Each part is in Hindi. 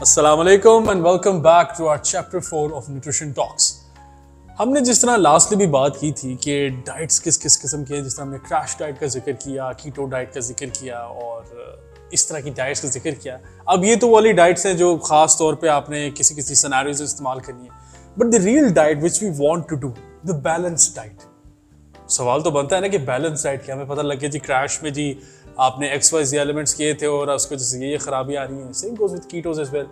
अस्सलाम वालेकुम and welcome back to our chapter 4 of nutrition talks. हमने जिस तरह लास्टली भी बात की थी कि डाइट्स किस किस किस्म की हैं, जिस तरह हमने क्रैश डाइट का जिक्र किया, कीटो डाइट का जिक्र किया और इस तरह की डाइट्स का जिक्र किया। अब ये तो वाली डाइट्स हैं जो खास तौर पे आपने किसी किसी सिनेरियोज में इस्तेमाल करनी है, but the real diet which we want to do, the balance diet. सवाल तो बनता है ना कि बैलेंस डाइट क्या, हमें पता लग गया जी क्रैश में जी आपने XYZ एलिमेंट्स किए थे और उसको जैसे ये खराबी आ रही है, same goes with ketos as well.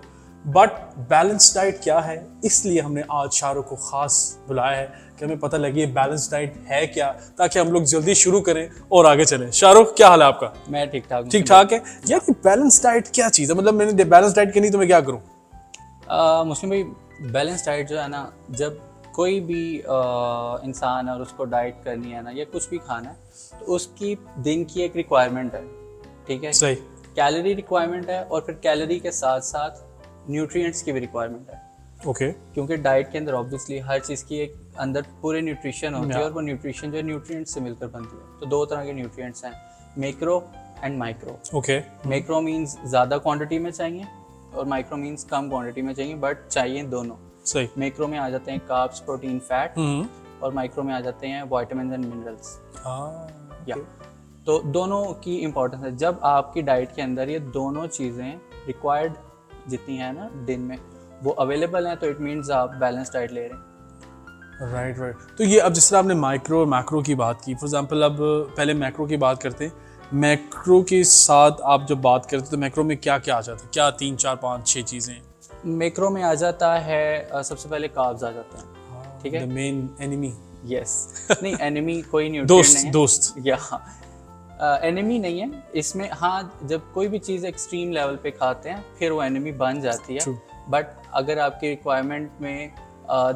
But balance diet क्या है, इसलिए हमने आज शाहरुख को खास बुलाया है कि हमें पता लगे बैलेंस डाइट है क्या, ताकि हम लोग जल्दी शुरू करें और आगे चलें। शाहरुख, क्या हाल है आपका? मैं ठीक ठाक ठीक ठाक है यार। ये बैलेंस डाइट क्या चीज़ है? मतलब मैंने बैलेंस डाइट करनी तो मैं क्या करूँ? मुस्लिम भाई, बैलेंस डाइट जो है ना, जब कोई भी इंसान और उसको डाइट करनी है ना या कुछ भी खाना है, तो उसकी दिन की एक रिक्वायरमेंट है, ठीक है? सही। कैलोरी रिक्वायरमेंट है और फिर कैलोरी के साथ साथ न्यूट्रिएंट्स की भी रिक्वायरमेंट है। ओके। क्योंकि डाइट के अंदर ऑब्वियसली हर चीज़ की एक अंदर पूरे न्यूट्रिशन होती है और वो न्यूट्रिशन जो है न्यूट्रिएंट्स से मिलकर बनती है। तो दो तरह के न्यूट्रिएंट्स हैं, macro and micro. Okay. Macro means ज़्यादा क्वांटिटी में चाहिए और माइक्रो मीन्स कम क्वांटिटी में चाहिए, बट चाहिए दोनों। सही। मैक्रो में आ जाते हैं कार्ब्स, प्रोटीन, फैट, और माइक्रो में आ जाते हैं विटामिन्स एंड मिनरल्स। या तो दोनों की इंपॉर्टेंस है। जब आपकी डाइट के अंदर ये दोनों चीज़ें रिक्वायर्ड जितनी है ना दिन में, वो अवेलेबल हैं, तो इट मीन्स आप बैलेंस डाइट ले रहे हैं। राइट। तो ये अब जिस तरह आपने माइक्रो और मैक्रो की बात की, फॉर एग्जांपल अब पहले मैक्रो की बात करते हैं। मैक्रो के साथ आप जब बात करते हैं तो मैक्रो में क्या क्या आ जाता है? क्या 3 4 5 6 चीज़ें? मैक्रो में आ जाता है सबसे पहले कार्ब्स आ जाते हैं, ठीक है? The main enemy. यस। नहीं, एनिमी कोई न्यूट्रिएंट नहीं है। दोस्त या एनिमी नहीं है इसमें। हाँ, जब कोई भी चीज़ एक्सट्रीम लेवल पे खाते हैं फिर वो एनिमी बन जाती है। बट अगर आपकी रिक्वायरमेंट में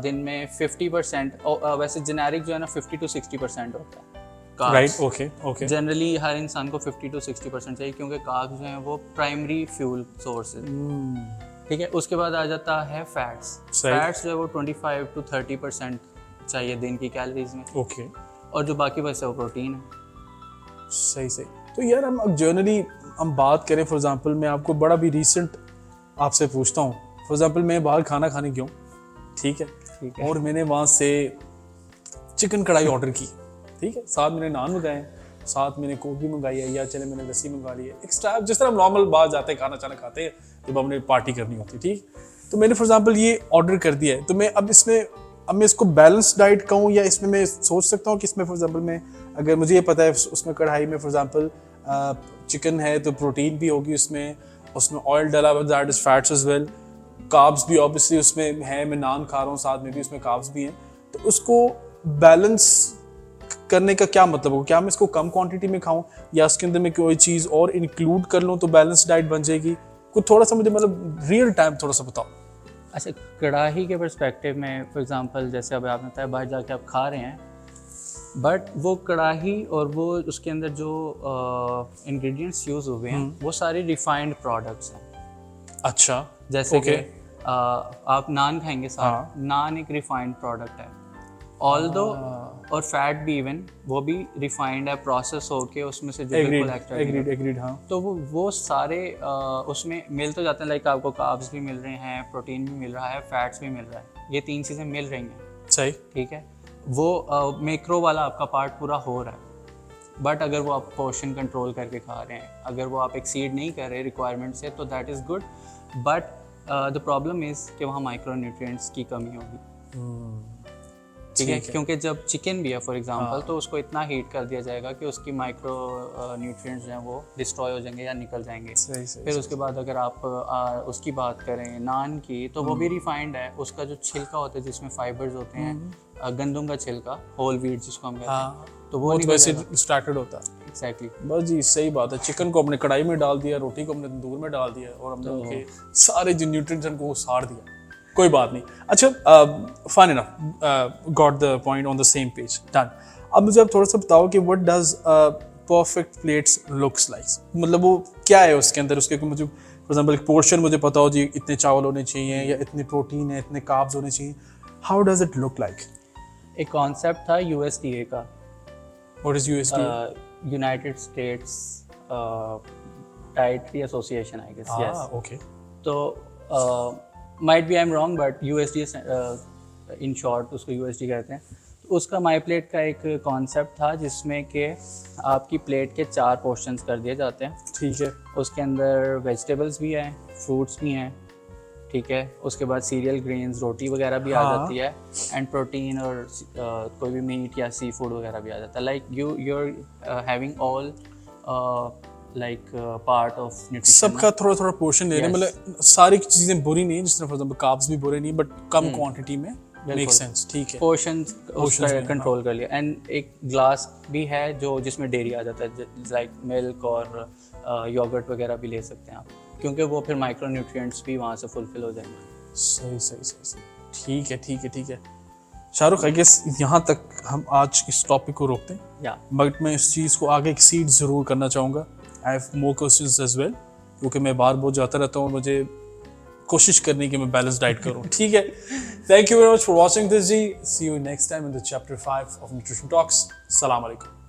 दिन में 50%, वैसे जेनेरिक जो है ना 50 to 60% होता है। राइट। ओके। जनरली हर इंसान को 50 to 60% चाहिए, क्योंकि कार्ब्स जो है वो प्राइमरी फ्यूल सोर्स है, ठीक है? उसके बाद आ जाता है फैट्स। फैट्स जो है वो 25 to 30% चाहिए दिन की कैलोरीज में। ओके। और जो बाकी बचे वो प्रोटीन है। सही। तो यार हम अब जनरली हम बात करें, फॉर एग्जांपल मैं आपको बड़ा भी रीसेंट आपसे पूछता हूँ। फॉर एग्जांपल मैं बाहर खाना खाने गया हूँ, ठीक है, और मैंने वहाँ से चिकन कढ़ाई ऑर्डर की, ठीक है, साथ मैंने नान मंगाए, साथ मैंने कोक भी मंगाई है, या चले मैंने लस्सी मंगा ली है एक्स्ट्रा, जिस तरह हम नॉर्मल बाहर जाते हैं खाना चाना खाते हैं जब हमने पार्टी करनी होती है, ठीक। तो मैंने फॉर एग्जांपल ये ऑर्डर कर दिया है, तो मैं अब मैं इसको बैलेंस डाइट कहूँ, या इसमें मैं सोच सकता हूँ कि इसमें फॉर एग्जांपल मैं, अगर मुझे ये पता है उसमें कढ़ाई में फॉर एग्जांपल चिकन है तो प्रोटीन भी होगी उसमें ऑयल डाला हुआ, that is fats as well, carbs भी ऑब्वियसली उसमें है, मैं नान खा रहा हूँ साथ में भी उसमें कार्ब्स भी हैं, तो उसको बैलेंस करने का क्या मतलब होगा? क्या मैं इसको कम क्वांटिटी में खाऊं, या उसके अंदर मैं कोई चीज़ और इंक्लूड कर लूँ तो बैलेंस डाइट बन जाएगी? कुछ थोड़ा सा मुझे मतलब रियल टाइम थोड़ा सा बताओ। अच्छा, कढ़ाई के पर्सपेक्टिव में फॉर एग्जांपल जैसे अभी आपने बताया बाहर जाके आप खा रहे हैं, बट वो कढ़ाई और वो उसके अंदर जो इंग्रेडिएंट्स यूज़ हुए हैं वो सारे रिफाइंड प्रोडक्ट्स हैं। अच्छा। जैसे कि आप नान खाएंगे साथ, नान एक रिफाइंड प्रोडक्ट है, ऑल्दो, और फैट भी इवन वो भी रिफाइंड है, प्रोसेस होके उसमें से जो बिल्कुल एग्रीड। हाँ। तो वो सारे उसमें मिल तो जाते हैं, लाइक आपको कार्ब्स भी मिल रहे हैं, प्रोटीन भी मिल रहा है, फैट्स भी मिल रहा है, ये 3 चीज़ें मिल रही हैं। सही। ठीक है, वो मैक्रो वाला आपका पार्ट पूरा हो रहा है। बट अगर वो आप पोर्शन कंट्रोल करके खा रहे हैं, अगर वो आप एक्सीड नहीं कर रहे रिक्वायरमेंट से, तो that is good. But the problem is कि वहाँ माइक्रो न्यूट्रिएंट्स की कमी होगी, ठीक है? क्योंकि जब चिकन भी है फॉर एग्जांपल, तो उसको इतना हीट कर दिया जाएगा कि उसकी माइक्रो न्यूट्रिएंट्स जो हैं वो डिस्ट्रॉय हो जाएंगे या निकल जाएंगे। फिर उसके बाद अगर आप उसकी बात करें नान की, तो वो भी रिफाइंड है, उसका जो छिलका होता है जिसमें फाइबर्स होते हैं, गंदम का छिलका, होल व्हीट जिसको हम कहते हैं, तो वो वैसे डिस्ट्रैक्टेड होता है। एग्जैक्टली। बस जी, सही बात है। चिकन को हमने कढ़ाई में डाल दिया, रोटी को हमने तंदूर में डाल दिया, और हमने उनके सारे जो न्यूट्रिएंट्स हैं वो साड़ दिया। कोई बात नहीं। अच्छा, fine enough, got the point, on the same page, done. अब मुझे आप थोड़ा सा बताओ कि what does perfect plates looks like, मतलब वो क्या है उसके अंदर, उसके मुझे फॉर एग्जांपल एक पोर्शन मुझे पता हो जी, इतने चावल होने चाहिए, या इतने प्रोटीन है, इतने कार्ब्स होने चाहिए, how does it look like? एक कॉन्सेप्ट था USDA का। What is USDA? United States dietary association, I guess. Yes. Okay. तो might be I am wrong but USD in short उसको USD कहते हैं। तो उसका माई प्लेट का एक कॉन्सेप्ट था जिसमें कि आपकी प्लेट के 4 पोर्शंस कर दिए जाते हैं। ठीक है, उसके अंदर वेजिटेबल्स भी हैं, फ्रूट्स भी हैं, ठीक है। उसके बाद सीरियल, ग्रेन्स, रोटी वगैरह भी आ हाँ। जाती है, एंड प्रोटीन और कोई भी मीट या सी फूड वगैरह भी आ जाता है। Like you are having all like part of nutrition. सबका थोड़ा थोड़ा पोर्शन ले रहे हैं, Yes. मतलब सारी चीजें बुरी नहीं है, जिस तरह फॉर एग्जांपल कार्ब्स भी बुरे नहीं, बट कम क्वांटिटी में मेक सेंस। ठीक है, पोर्शंस उसका में, कंट्रोल कर लिया। एंड एक ग्लास भी है जो जिसमें डेयरी आ जाता है, लाइक मिल्क और योगर्ट वगैरह भी ले सकते हैं आप, क्योंकि वो फिर माइक्रो न्यूट्रिएंट्स भी वहाँ से फुलफिल हो जाएंगे। सही सही सही सही, ठीक है ठीक है ठीक है। शाहरुख, आई गेस यहाँ तक हम आज इस टॉपिक को रोकते हैं, या बट मैं इस चीज़ को आगे एक्सीड ज़रूर करना चाहूँगा। I have more questions as well, क्योंकि मैं बाहर बहुत जाता रहता हूँ और मुझे कोशिश करनी कि मैं बैलेंस डाइट करूँ। ठीक है, thank you very much for watching this जी। See you next time in the chapter 5 of nutrition talks. सलाम अलैकुम।